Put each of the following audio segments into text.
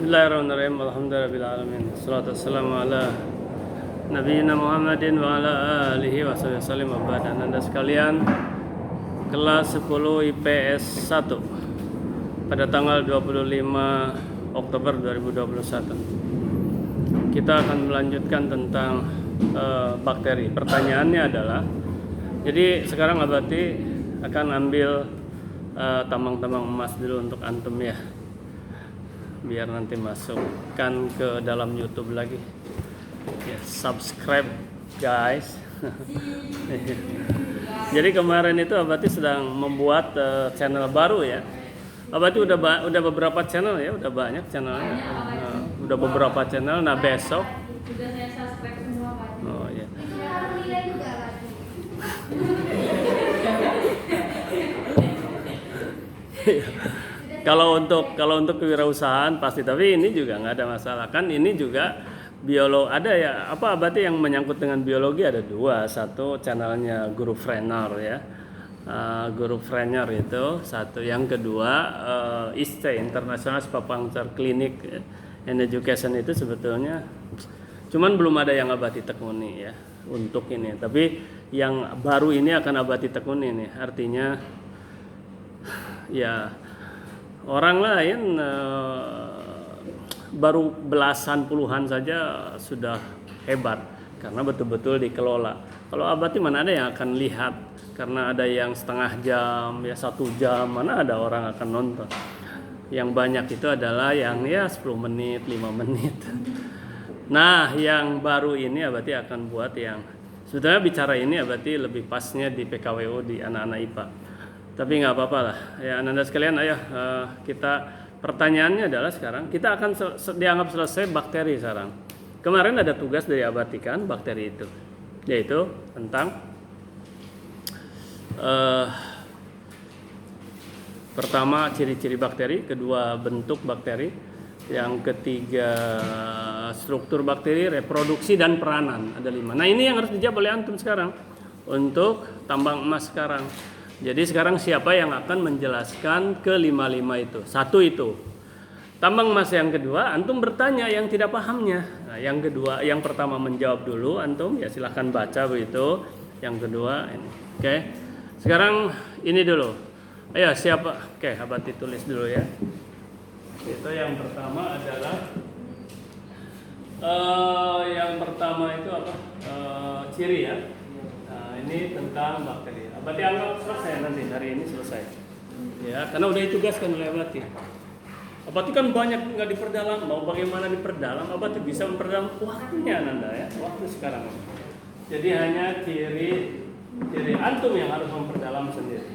Bismillahirrahmanirrahim. Alhamdulillahirabbil Salatu wassalamu ala nabiyina Muhammadin wa ala alihi wasallam. Anda sekalian, kelas 10 IPS 1 pada tanggal 25 Oktober 2021. Kita akan melanjutkan tentang bakteri. Pertanyaannya adalah, jadi sekarang Abati akan ambil tambang-tambang emas dulu untuk antum ya, biar nanti masukkan ke dalam YouTube lagi ya, subscribe guys. Jadi kemarin itu Abati sedang membuat channel baru ya. Abati udah beberapa channel ya, udah banyak channelnya, udah beberapa channel. Nah besok sudah saya subscribe semua Pak. Oh ya. Itu harus nilai juga Pak. Kalau untuk kewirausahaan pasti, tapi ini juga nggak ada masalah kan. Ini juga biologi ada ya, apa Abati yang menyangkut dengan biologi ada dua. Satu channelnya Guru Frenar ya, Guru Frenar itu satu. Yang kedua ISTE, International Scupuncture Clinic and Education, itu sebetulnya cuman belum ada yang Abati tekuni ya untuk ini. Tapi yang baru ini akan Abati tekuni nih, artinya ya orang lain baru belasan puluhan saja sudah hebat karena betul-betul dikelola. Kalau Abati mana ada yang akan lihat, karena ada yang setengah jam ya, 1 jam, mana ada orang akan nonton. Yang banyak itu adalah yang ya 10 menit, 5 menit. Nah yang baru ini Abati akan buat yang sebetulnya bicara ini Abati lebih pasnya di PKWO, di anak-anak IPA. Tapi nggak apa-apa lah ya Anda sekalian. Ayo kita, pertanyaannya adalah sekarang kita akan dianggap selesai bakteri sekarang. Kemarin ada tugas dari Abati kan bakteri itu, yaitu tentang pertama ciri-ciri bakteri, kedua bentuk bakteri, yang ketiga struktur bakteri, reproduksi dan peranan, ada 5. Nah ini yang harus dijawab oleh antum sekarang untuk tambang emas sekarang. Jadi sekarang siapa yang akan menjelaskan ke 5 itu? Satu itu tambang emas. Yang kedua antum bertanya yang tidak pahamnya. Nah, yang kedua, yang pertama menjawab dulu antum ya, silahkan baca begitu. Yang kedua ini. Oke. Sekarang ini dulu. Ayo siapa? Oke, Abati tulis dulu ya. Itu yang pertama adalah yang pertama itu apa? Ciri ya. Nah, ini tentang bakteri. Abati anggap selesai nanti, hari ini selesai. Ya, karena udah ditugaskan oleh Abati. Abati kan banyak nggak diperdalam, mau bagaimana diperdalam? Abati bisa memperdalam waktunya Nanda ya, waktu sekarang. Jadi hanya ciri antum yang harus memperdalam sendiri.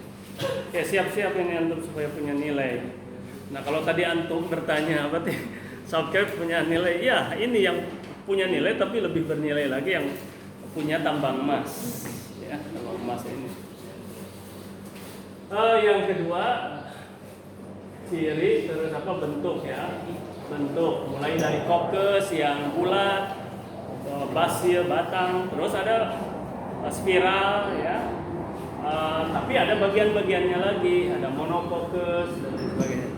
Oke, siap-siap ini antum supaya punya nilai. Nah, kalau tadi antum bertanya Abati, subscribe punya nilai, ya ini yang punya nilai tapi lebih bernilai lagi yang punya tambang emas. Ya, tambang emas ini. Yang kedua ciri, terus apa, bentuk ya, bentuk mulai dari kokes yang bulat, basil, batang, terus ada spiral ya, tapi ada bagian-bagiannya lagi, ada monokokes dan sebagainya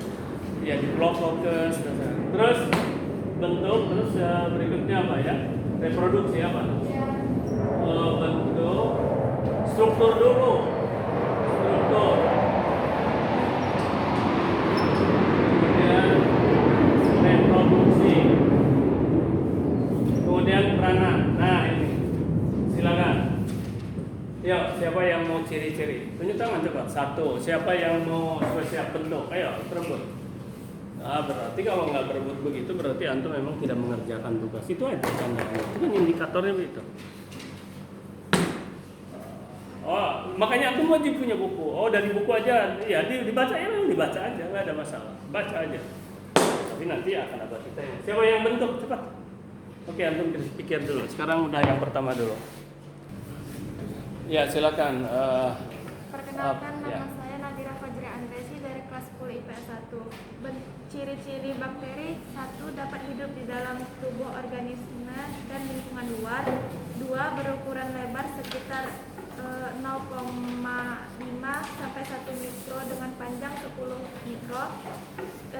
ya, diplokokes. Terus bentuk, terus berikutnya apa ya, reproduksi apa, bentuk, struktur dulu, struktur, kemudian reproduksi, kemudian peranan. Nah ini silakan. Yuk, siapa yang mau ciri-ciri? Tunjuk tangan coba. Satu. Siapa yang mau spesial bentuk? Ayo berebut. Nah, berarti kalau nggak berebut begitu berarti antum memang tidak mengerjakan tugas. Itu aja tandanya. Itu kan indikatornya begitu. Oh, makanya antum wajib punya buku. Oh, dari buku aja, ya dibaca ya, memang dibaca aja, nggak ada masalah. Baca aja. Tapi nanti akan ada kita yang. Siapa yang bentuk? Cepat. Oke, antum pikir dulu. Sekarang udah yang pertama dulu. Ya, silakan. Perkenalkan, nama ya. saya Nadira Fajri Andresi dari kelas 10 IPS 1. Ciri-ciri bakteri: 1. Dapat hidup di dalam tubuh organisme dan lingkungan luar. 2. Berukuran lebar sekitar 0,5 sampai 1 mikro dengan panjang 10 mikro.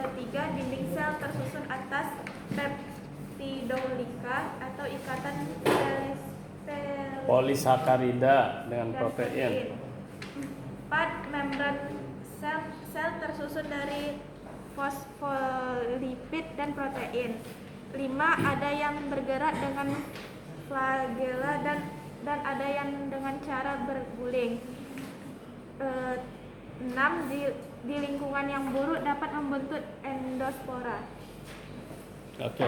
Ketiga, dinding sel tersusun atas peptidolika atau ikatan Polisakarida dengan dan protein. 4. Membran sel tersusun dari fosfolipid dan protein. 5. Ada yang bergerak dengan flagela dan ada yang dengan cara berguling. 6. Di lingkungan yang buruk dapat membentuk endospora. Oke.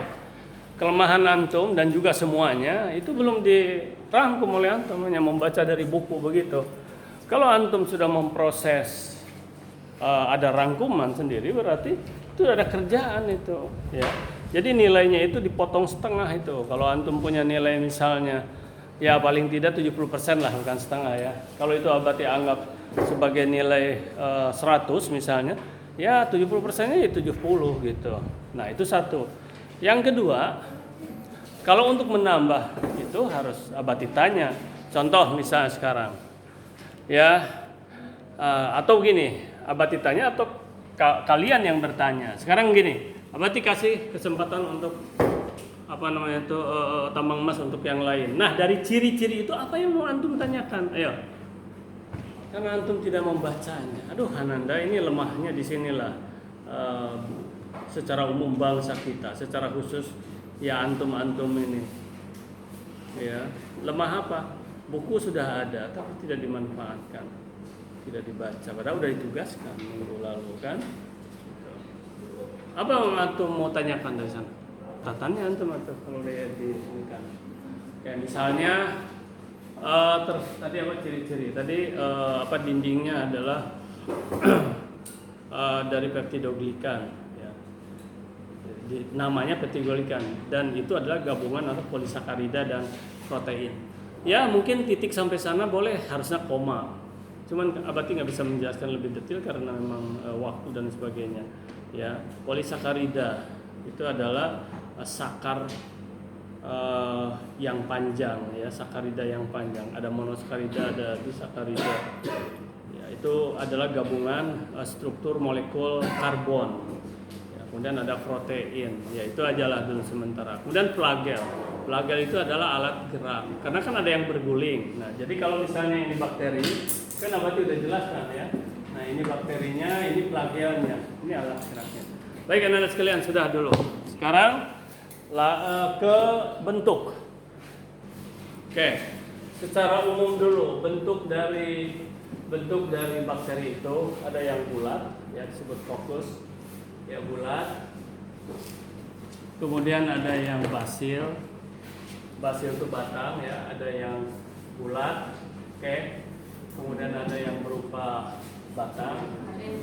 Kelemahan antum dan juga semuanya itu belum dirangkum oleh antum, hanya membaca dari buku begitu. Kalau antum sudah memproses ada rangkuman sendiri, berarti itu ada kerjaan itu, ya. Jadi nilainya itu dipotong setengah itu. Kalau antum punya nilai misalnya ya paling tidak 70% lah, bukan setengah ya. Kalau itu berarti anggap sebagai nilai 100 misalnya, ya 70%-nya ya 70 gitu. Nah, itu satu. Yang kedua, kalau untuk menambah itu harus abati tanya. Contoh misalnya sekarang, ya, atau gini, abati tanya atau kalian yang bertanya. Sekarang gini, abati kasih kesempatan untuk apa namanya itu tambang emas untuk yang lain. Nah, dari ciri-ciri itu apa yang mau antum tanyakan? Ayo. Karena antum tidak membacanya. Aduh, Hananda, ini lemahnya di sinilah. Secara umum bangsa kita, secara khusus ya antum-antum ini. Ya, lemah apa? Buku sudah ada tapi tidak dimanfaatkan. Tidak dibaca. Padahal sudah ditugaskan minggu lalu kan? Apa yang antum mau tanyakan dari sana? Tanya antum atau kalau lihat di sini kan. Kayak misalnya tadi apa ciri-ciri? Tadi apa dindingnya adalah dari peptidoglikan. Namanya peptidoglikan dan itu adalah gabungan atau polisakarida dan protein. Ya mungkin titik sampai sana boleh, harusnya koma. Cuman abati nggak bisa menjelaskan lebih detail karena memang waktu dan sebagainya. Ya, polisakarida itu adalah sakar yang panjang ya, sakarida yang panjang. Ada monosakarida, ada disakarida. Ya, itu adalah gabungan struktur molekul karbon. Kemudian ada protein, ya itu ajalah dulu sementara. Kemudian flagel itu adalah alat gerak, karena kan ada yang berguling. Nah, jadi kalau misalnya ini bakteri, kan abati udah jelaskan ya. Nah, ini bakterinya, ini flagelnya, ini alat geraknya. Baik anak-anak sekalian, sudah dulu. Sekarang ke bentuk. Oke, secara umum dulu bentuk dari bakteri itu ada yang bulat, ya disebut fokus. Ya bulat, kemudian ada yang basil itu batang ya, ada yang bulat, oke. Kemudian ada yang berupa batang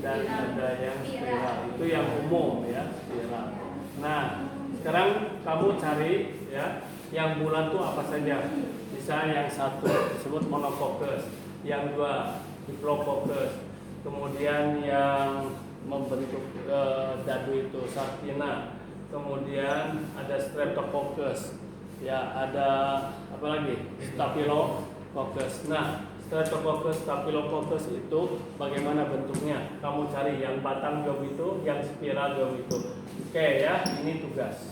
dan ada yang spiral, itu yang umum ya, spiral. Nah, sekarang kamu cari ya, yang bulat itu apa saja. Misalnya yang satu disebut monococcus, yang dua diplococcus, kemudian yang membentuk dadu itu sartina, kemudian ada streptococcus, ya ada apa lagi, staphylococcus. Nah, streptococcus, staphylococcus itu bagaimana bentuknya? Kamu cari yang batang jauh itu, yang spiral jauh itu. Oke ya, ini tugas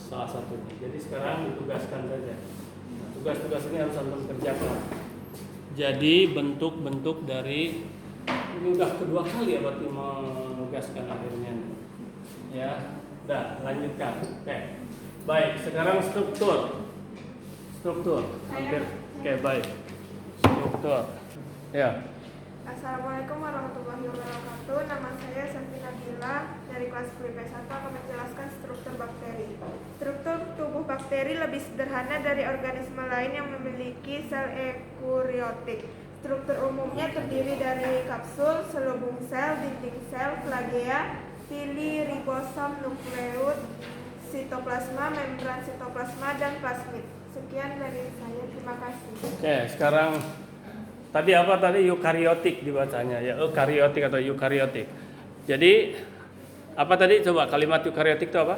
salah satunya. Jadi sekarang ditugaskan saja. Nah, tugas-tugas ini harus antum kerjakan. Jadi bentuk-bentuk dari ini udah kedua kali ya berarti menugaskan akhirnya. Ya, udah lanjutkan. Oke. Baik, sekarang struktur. Hampir. Oke, baik. Struktur. Ya. Assalamualaikum warahmatullahi wabarakatuh. Nama saya Santi Nabila dari kelas 10 IPS 1 akan menjelaskan struktur bakteri. Struktur tubuh bakteri lebih sederhana dari organisme lain yang memiliki sel eukariotik. Struktur umumnya terdiri dari kapsul, selubung sel, dinding sel, flagea, pili, ribosom, nukleus, sitoplasma, membran sitoplasma, dan plasmid. Sekian dari saya, terima kasih. Oke, sekarang tadi apa tadi eukariotik dibacanya ya, eukariotik atau eukariotik. Jadi apa tadi coba kalimat eukariotik itu apa?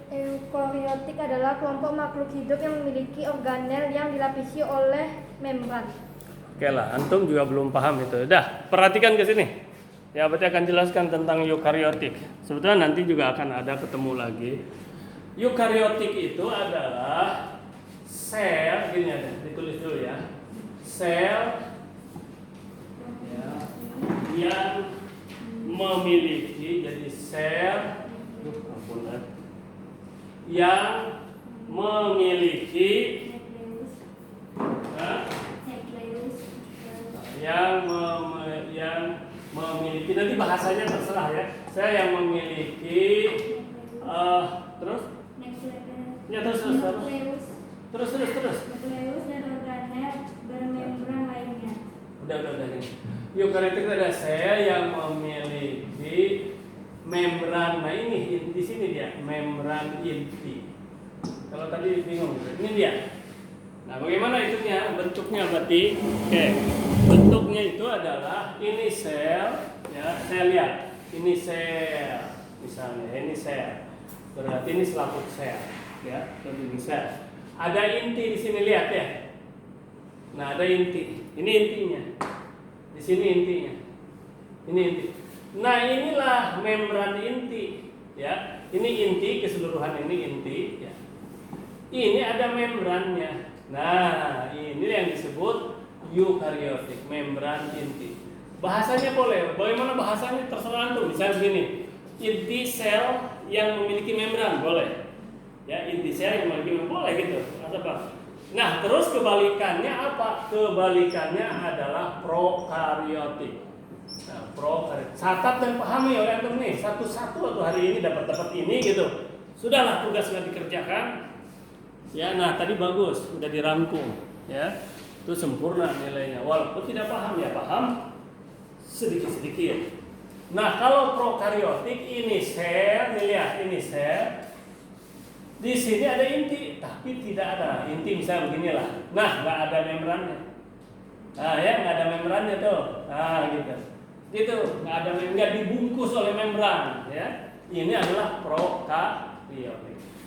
Eukariotik adalah kelompok makhluk hidup yang memiliki organel yang dilapisi oleh membran. Oke lah, antum juga belum paham itu. Dah, perhatikan ke sini. Ya, berarti akan jelaskan tentang eukariotik. Sebetulnya nanti juga akan ada ketemu lagi. Eukariotik itu adalah sel, gini aja, ditulis dulu ya. Sel ya, yang memiliki, jadi sel yang memiliki yang memiliki, nanti bahasanya terserah ya. Saya yang memiliki terus ya terus Nukleus dan organel bermembran lainnya. udah ini. Eukariotik ada sel yang memiliki membran. Nah ini di sini dia membran inti. Kalau tadi bingung, ini dia. Nah, bagaimana itunya? Bentuknya berarti, oke. Bentuknya itu adalah ini sel, ya, sel lihat. Ini sel, misalnya ini sel. Berarti ini selaput sel, ya, ini sel. Ada inti di sini lihat ya. Nah, ada inti. Ini intinya. Di sini intinya. Ini inti. Nah, inilah membran inti, ya. Ini inti keseluruhan, ini inti, ya. Ini ada membrannya. Nah, ini yang disebut eukariotik, membran inti. Bahasanya boleh, bagaimana bahasanya terserah tuh. Misalnya begini, inti sel yang memiliki membran boleh. Ya, inti sel yang memiliki membran boleh gitu. Atau apa? Nah, terus kebalikannya apa? Kebalikannya adalah prokariotik. Nah, prokariotik. Catat dan pahami oleh antum nih, satu-satu atau hari ini dapat ini gitu. Sudahlah, tugas nggak dikerjakan. Ya, nah tadi bagus, udah dirangkum, ya, itu sempurna nilainya. Walaupun tidak paham, ya paham sedikit-sedikit. Nah, kalau prokariotik ini sel, nih lihat ini sel. Di sini ada inti, tapi tidak ada inti, misalnya beginilah. Nah, nggak ada membrannya. Nah, ya nggak ada membrannya tuh. Nah, gitu, nggak ada, nggak dibungkus oleh membran, ya. Ini adalah prokariotik.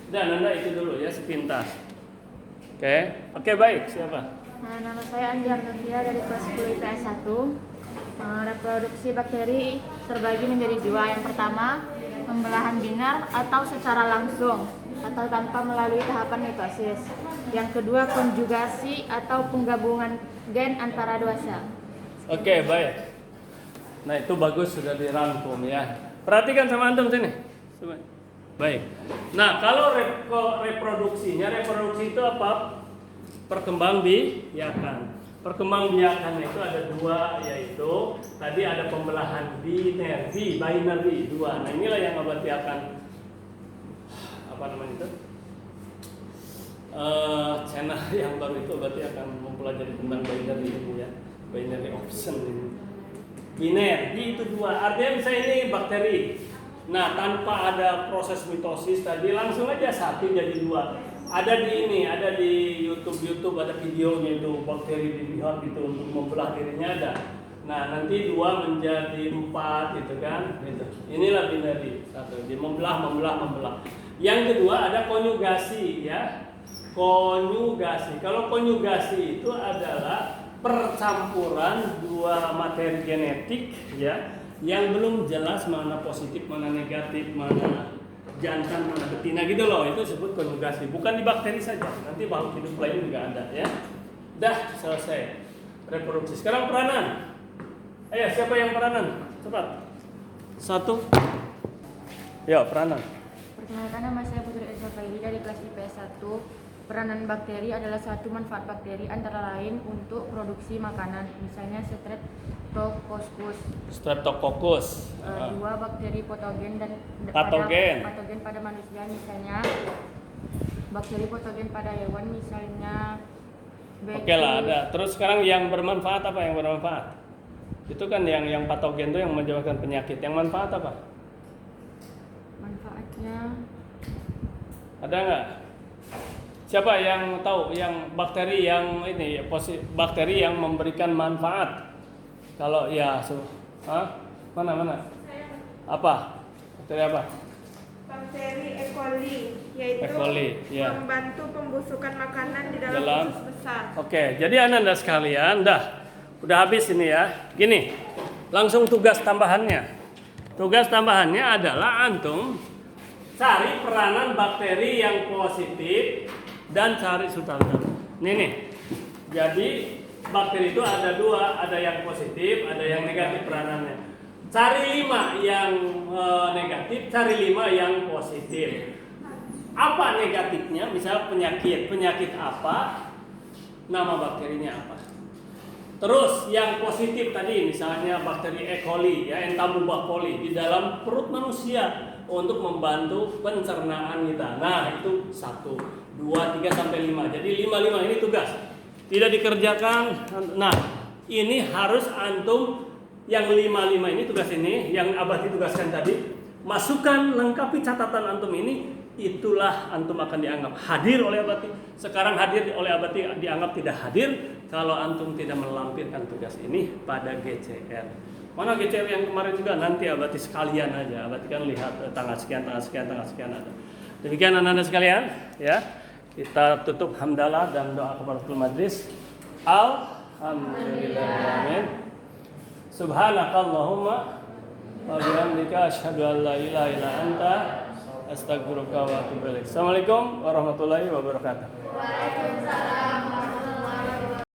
Dan Anda itu dulu ya sepintas. Oke, baik. Siapa? Nah, nama saya Andi Arnavia dari kelas 10 IPS 1. Reproduksi bakteri terbagi menjadi dua. Yang pertama, pembelahan binar atau secara langsung atau tanpa melalui tahapan mitosis. Yang kedua, konjugasi atau penggabungan gen antara dua sel. Oke, baik. Nah, itu bagus, sudah dirangkum ya. Perhatikan sama antum sini. Coba. Baik. Nah, kalau reproduksi itu apa? Perkembangbiakan. Perkembangbiakan itu ada dua, yaitu tadi ada pembelahan binary dua. Nah, inilah yang berarti akan apa namanya itu? Channel yang baru itu berarti akan mempelajari tentang binary ini ya. Binary option ini. Binary itu dua. Artinya misalnya ini bakteri. Nah, tanpa ada proses mitosis tadi langsung aja satu jadi dua. Ada di ini, ada di YouTube ada videonya itu bakteri dilihat gitu untuk membelah dirinya ada. Nah, nanti dua menjadi empat gitu kan. Gitu. Inilah binary satu, dia membelah. Yang kedua ada konjugasi ya. Konjugasi. Kalau konjugasi itu adalah percampuran dua materi genetik ya. Yang belum jelas mana positif, mana negatif, mana jantan, mana betina gitu loh. Itu disebut konjugasi. Bukan di bakteri saja. Nanti makhluk hidup lain juga ada ya. Dah selesai reproduksi. Sekarang peranan. Ayo, siapa yang peranan? Cepat. Satu. Ya, peranan. Perkenalkan, nama saya Putri Elsa Faili dari kelas IPS 1. Peranan bakteri adalah suatu manfaat bakteri antara lain untuk produksi makanan, misalnya Streptococcus. Dua, bakteri patogen dan Patogen. patogen pada manusia, misalnya bakteri patogen pada hewan, misalnya Oke lah, ada. Terus sekarang yang bermanfaat apa? Yang bermanfaat itu kan yang patogen itu yang menyebabkan penyakit. Yang manfaat apa? Manfaatnya Ada nggak? Siapa yang tahu yang bakteri yang ini bakteri yang memberikan manfaat? Kalau ya, mana? Apa? Bakteri apa? bakteri E. coli, yaitu E. coli, ya. membantu pembusukan makanan di dalam usus besar. Oke, jadi anda sekalian, udah habis ini ya. Gini, Langsung tugas tambahannya. Tugas tambahannya adalah antum cari peranan bakteri yang positif dan cari sultan. Nih. Jadi bakteri itu ada dua, ada yang positif, ada yang negatif peranannya. Cari 5 yang negatif, cari 5 yang positif. Apa negatifnya? Misal penyakit apa? Nama bakterinya apa? Terus yang positif tadi misalnya bakteri E. coli ya, Entomobacter di dalam perut manusia untuk membantu pencernaan kita. Nah, itu 1, 2, 3 sampai 5. Jadi 5 ini tugas. Tidak dikerjakan. Nah, ini harus antum yang 5 ini tugas ini yang Abah ditugaskan tadi, masukkan lengkapi catatan antum ini. Itulah antum akan dianggap hadir oleh Abati. Sekarang hadir oleh Abati dianggap tidak hadir kalau antum tidak melampirkan tugas ini pada GCR. Mana GCR yang kemarin juga nanti Abati sekalian aja. Abati kan lihat tanggal sekian ada. Demikian anak-anak sekalian, ya. Kita tutup hamdalah dan doa kepada majlis. Alhamdulillah. Amin. Subhanakallahumma wa bihamdika asyhadu an la ilaha illa anta astaghfiruka wa atubu ilaik. Assalamualaikum warahmatullahi wabarakatuh. Waalaikumsalam.